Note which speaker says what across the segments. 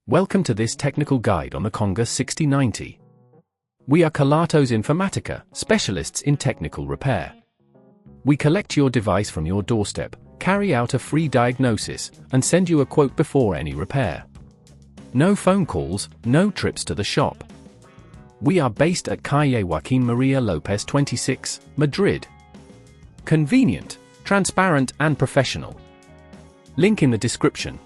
Speaker 1: Welcome to this technical guide on the Conga 6090. We are Kelatos Informatica, specialists in technical repair. We collect your device from your doorstep, carry out a free diagnosis, and send you a quote before any repair. No phone calls, no trips to the shop. We are based at Calle Joaquín María López 26, Madrid. Convenient, transparent and professional. Link in the description.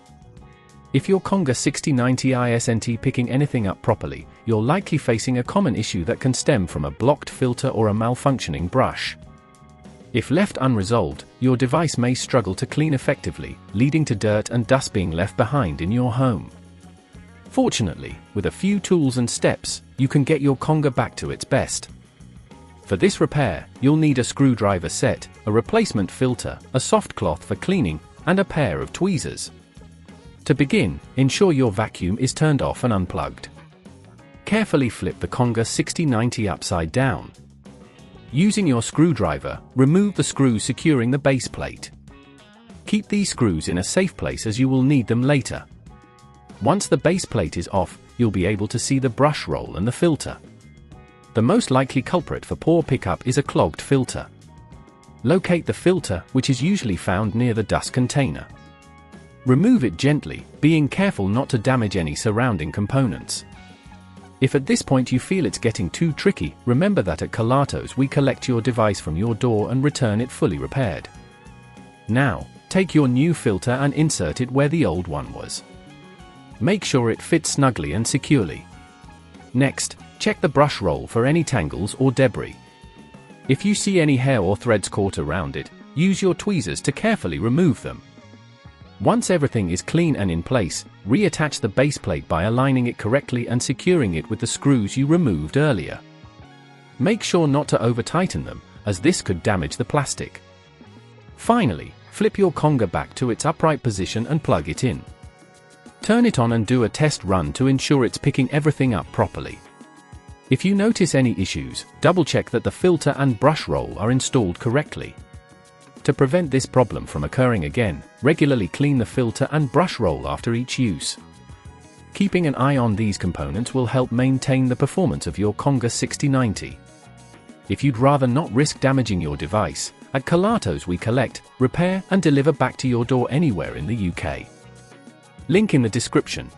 Speaker 1: If your Conga 6090 isn't picking anything up properly, you're likely facing a common issue that can stem from a blocked filter or a malfunctioning brush. If left unresolved, your device may struggle to clean effectively, leading to dirt and dust being left behind in your home. Fortunately, with a few tools and steps, you can get your Conga back to its best. For this repair, you'll need a screwdriver set, a replacement filter, a soft cloth for cleaning, and a pair of tweezers. To begin, ensure your vacuum is turned off and unplugged. Carefully flip the Conga 6090 upside down. Using your screwdriver, remove the screws securing the base plate. Keep these screws in a safe place as you will need them later. Once the base plate is off, you'll be able to see the brush roll and the filter. The most likely culprit for poor pickup is a clogged filter. Locate the filter, which is usually found near the dust container. Remove it gently, being careful not to damage any surrounding components. If at this point you feel it's getting too tricky, remember that at Kelatos we collect your device from your door and return it fully repaired. Now, take your new filter and insert it where the old one was. Make sure it fits snugly and securely. Next, check the brush roll for any tangles or debris. If you see any hair or threads caught around it, use your tweezers to carefully remove them. Once everything is clean and in place, reattach the base plate by aligning it correctly and securing it with the screws you removed earlier. Make sure not to over-tighten them, as this could damage the plastic. Finally, flip your Conga back to its upright position and plug it in. Turn it on and do a test run to ensure it's picking everything up properly. If you notice any issues, double-check that the filter and brush roll are installed correctly. To prevent this problem from occurring again, regularly clean the filter and brush roll after each use. Keeping an eye on these components will help maintain the performance of your Conga 6090. If you'd rather not risk damaging your device, at Kelatos we collect, repair and deliver back to your door anywhere in the UK. Link in the description.